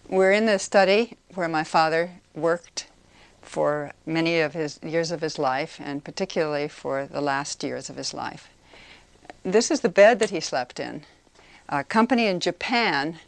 We're in the study where my father worked for many of his years of his life, and particularly for the last years of his life. This is the bed that he slept in. A company in Japan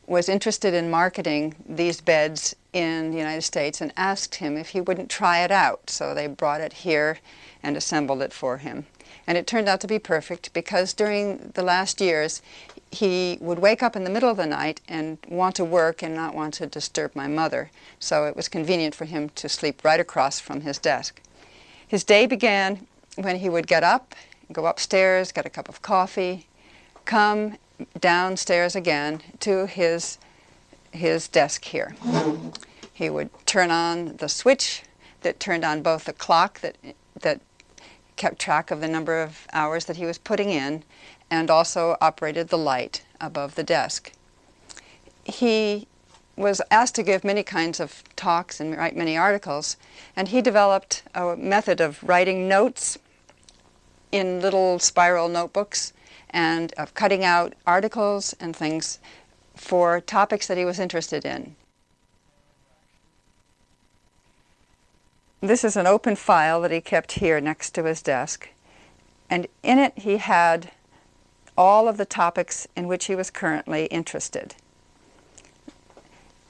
was interested in marketing these beds in the United States and asked him if he wouldn't try it out. So they brought it here and assembled it for him. And it turned out to be perfect because during the last years he would wake up in the middle of the night and want to work and not want to disturb my mother. So it was convenient for him to sleep right across from his desk. His day began when he would get up, go upstairs, get a cup of coffee, come downstairs again to his desk here. He would turn on the switch that turned on both the clock that kept track of the number of hours that he was putting in, and also operated the light above the desk. He was asked to give many kinds of talks and write many articles, and he developed a method of writing notes in little spiral notebooks and of cutting out articles and things for topics that he was interested in. This is an open file that he kept here next to his desk, and in it he had all of the topics in which he was currently interested.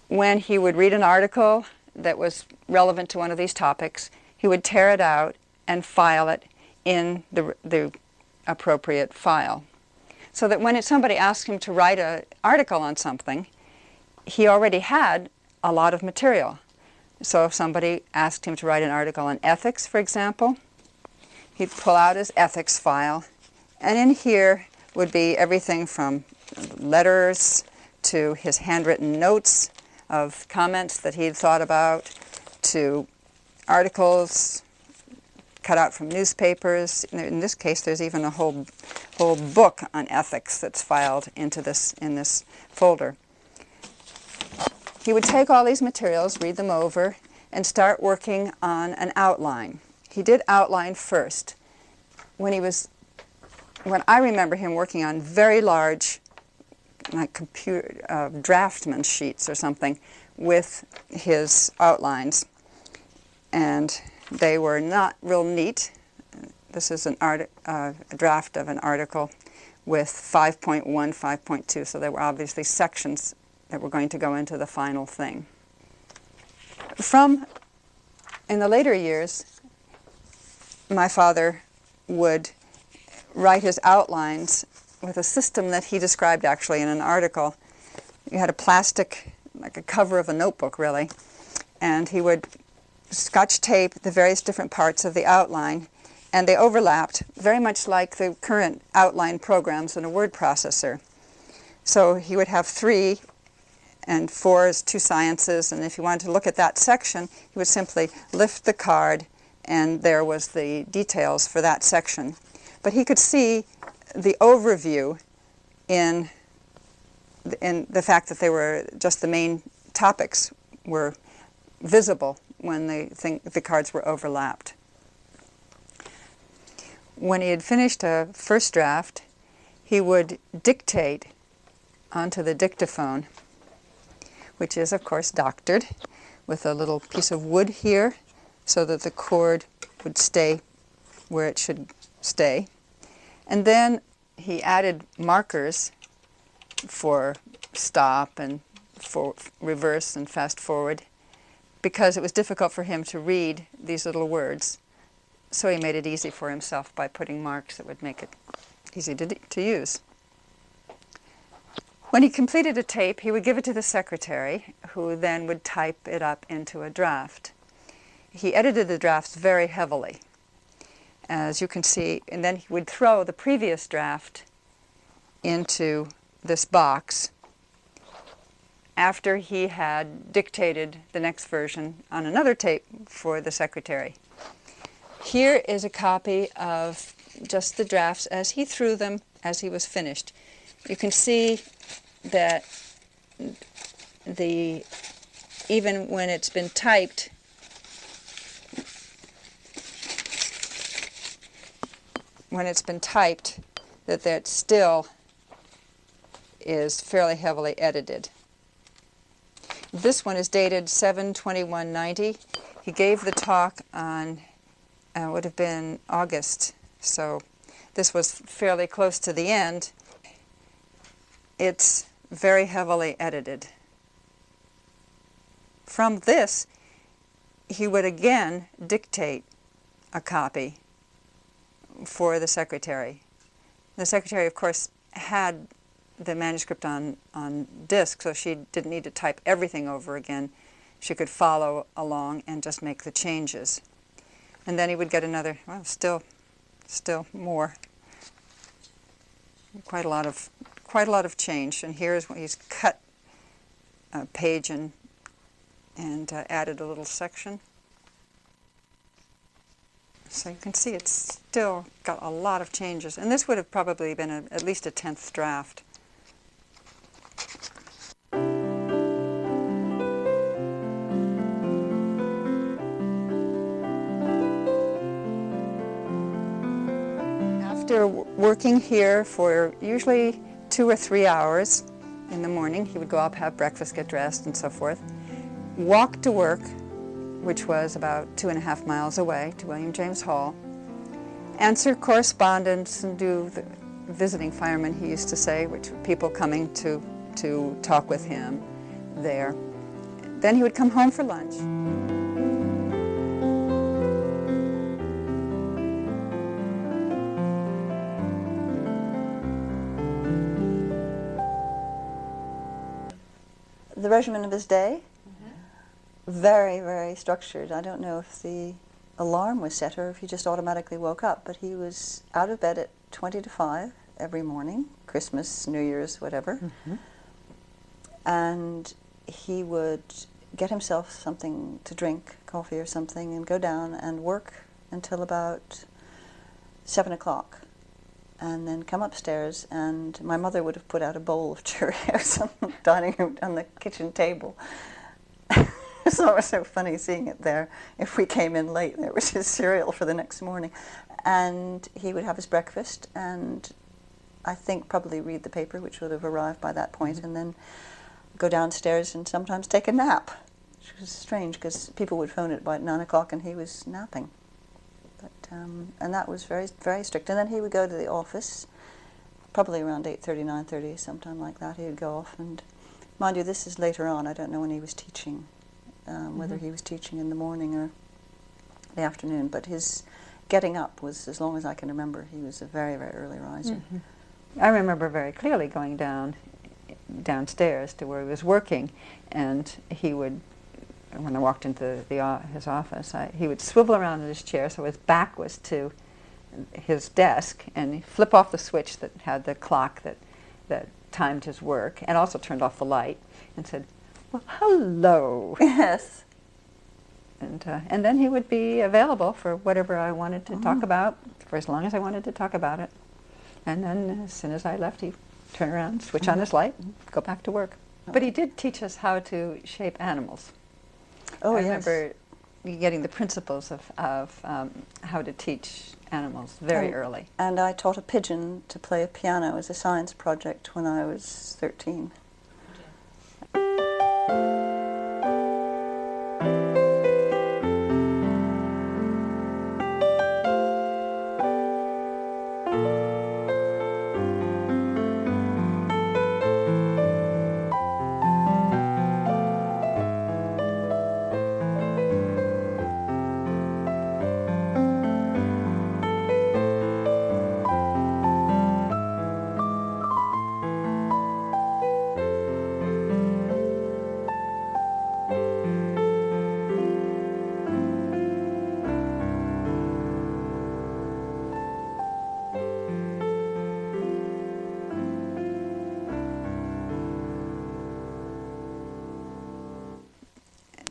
When he would read an article that was relevant to one of these topics, he would tear it out and file it in the appropriate file. So that when somebody asked him to write an article on something, he already had a lot of material. So if somebody asked him to write an article on ethics, for example, he'd pull out his ethics file, and in here would be everything from letters to his handwritten notes of comments that he'd thought about, to articles cut out from newspapers. In this case, there's even a whole book on ethics that's filed in this folder. He would take all these materials, read them over, and start working on an outline. He did outline first. When I remember him working on very large, like computer draftsman sheets or something, with his outlines, and they were not real neat. This is a draft of an article with 5.1, 5.2, so there were obviously sections that were going to go into the final thing. In the later years, my father would write his outlines with a system that he described actually in an article. You had a plastic, like a cover of a notebook really, and he would Scotch tape the various different parts of the outline, and they overlapped very much like the current outline programs in a word processor. So he would have 3 and 4 is 2 sciences, and if you wanted to look at that section, he would simply lift the card and there was the details for that section. But he could see the overview in the fact that they were just the main topics were visible when the cards were overlapped. When he had finished a first draft, he would dictate onto the dictaphone, which is, of course, doctored with a little piece of wood here so that the cord would stay where it should stay. And then he added markers for stop and for reverse and fast forward, because it was difficult for him to read these little words. So he made it easy for himself by putting marks that would make it easy to use. When he completed a tape, he would give it to the secretary, who then would type it up into a draft. He edited the drafts very heavily, as you can see, and then he would throw the previous draft into this box after he had dictated the next version on another tape for the secretary. Here is a copy of just the drafts as he threw them as he was finished. You can see that even when it's been typed, that still is fairly heavily edited. This one is dated 7/21/90. He gave the talk on, would have been August, so this was fairly close to the end. It's very heavily edited. From this, he would again dictate a copy for the secretary. The secretary, of course, had the manuscript on disc, so she didn't need to type everything over again. She could follow along and just make the changes. And then he would get another, well, still more. Quite a lot of change. And here's when he's cut a page and added a little section. So you can see it's still got a lot of changes. And this would have probably been at least a 10th draft. After working here for usually 2 or 3 hours in the morning, he would go up, have breakfast, get dressed, and so forth, walk to work, which was about 2.5 miles away, to William James Hall, answer correspondence and do the visiting firemen, he used to say, which were people coming to talk with him there. Then he would come home for lunch. The regimen of his day, very, very structured. I don't know if the alarm was set or if he just automatically woke up, but he was out of bed at 20 to 5 every morning, Christmas, New Year's, whatever. And he would get himself something to drink, coffee or something, and go down and work until about 7 o'clock. And then come upstairs, and my mother would have put out a bowl of Cheerios on the dining room, on the kitchen table. So it was so funny seeing it there. If we came in late, there was his cereal for the next morning. And he would have his breakfast, and I think probably read the paper, which would have arrived by that point, and then go downstairs and sometimes take a nap, which was strange because people would phone at about 9 o'clock and he was napping. But, and that was very, very strict. And then he would go to the office, probably around 8:30, 9:30, sometime like that. He would go off, and mind you, this is later on. I don't know when he was teaching, whether he was teaching in the morning or the afternoon. But his getting up was, as long as I can remember, he was a very, very early riser. I remember very clearly going downstairs to where he was working, and he would, when I walked into his office, he would swivel around in his chair so his back was to his desk, and he'd flip off the switch that had the clock that timed his work, and also turned off the light, and said, "Well, hello." Yes. And then he would be available for whatever I wanted to talk about, for as long as I wanted to talk about it. And then as soon as I left, he'd turn around, switch on his light, and go back to work. But he did teach us how to shape animals. Oh, I yes. remember getting the principles of how to teach animals very early. And I taught a pigeon to play a piano as a science project when I was 13.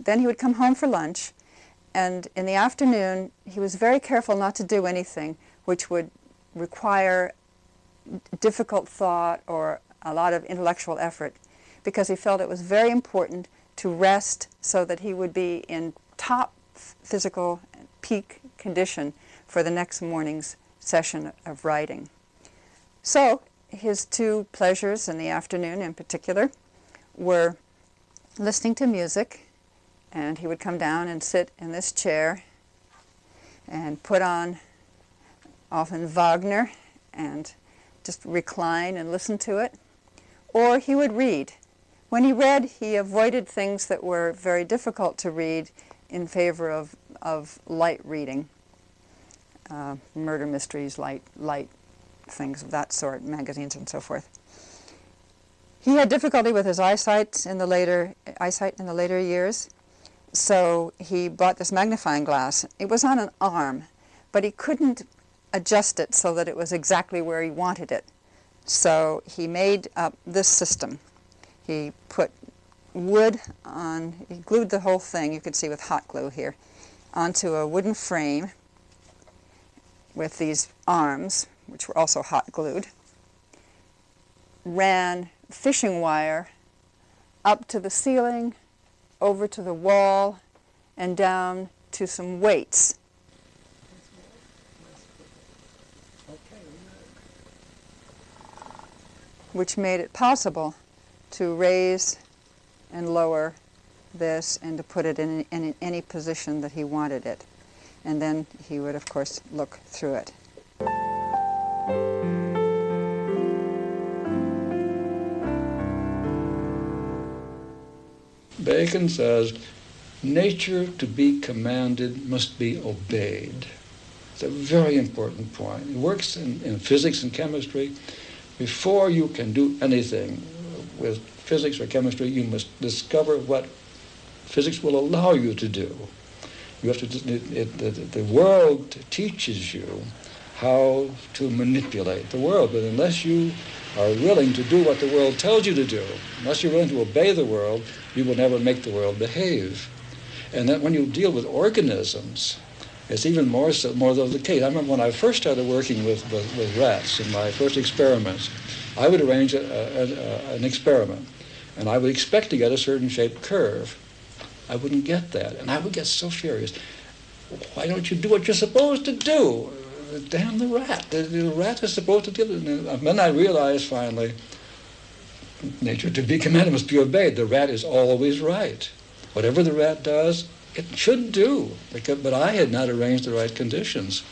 Then he would come home for lunch, and in the afternoon he was very careful not to do anything which would require difficult thought or a lot of intellectual effort, because he felt it was very important to rest so that he would be in top physical peak condition for the next morning's session of writing. So his two pleasures in the afternoon in particular were listening to music, and he would come down and sit in this chair and put on often Wagner and just recline and listen to it. Or he would read. When he read, he avoided things that were very difficult to read in favor of light reading, murder mysteries, light things of that sort, magazines and so forth. He had difficulty with his eyesight in the later years, so he bought this magnifying glass. It was on an arm, but he couldn't adjust it so that it was exactly where he wanted it. So he made up this system. He put wood on, he glued the whole thing, you could see with hot glue here, onto a wooden frame with these arms, which were also hot glued, ran fishing wire up to the ceiling, over to the wall, and down to some weights. Which made it possible to raise and lower this and to put it in any position that he wanted it. And then he would, of course, look through it. Bacon says, nature to be commanded must be obeyed. It's a very important point. It works in physics and chemistry. Before you can do anything with physics or chemistry, you must discover what physics will allow you to do. You have to. The world teaches you how to manipulate the world, but unless you are willing to do what the world tells you to do, unless you're willing to obey the world, you will never make the world behave. And then when you deal with organisms, it's even more so the case. I remember when I first started working with rats in my first experiments, I would arrange an experiment, and I would expect to get a certain shaped curve. I wouldn't get that, and I would get so furious. Why don't you do what you're supposed to do? Damn the rat. The rat is supposed to deal with it. And then I realized finally, nature to be commanded must be obeyed. The rat is always right. Whatever the rat does, it should do, but I had not arranged the right conditions.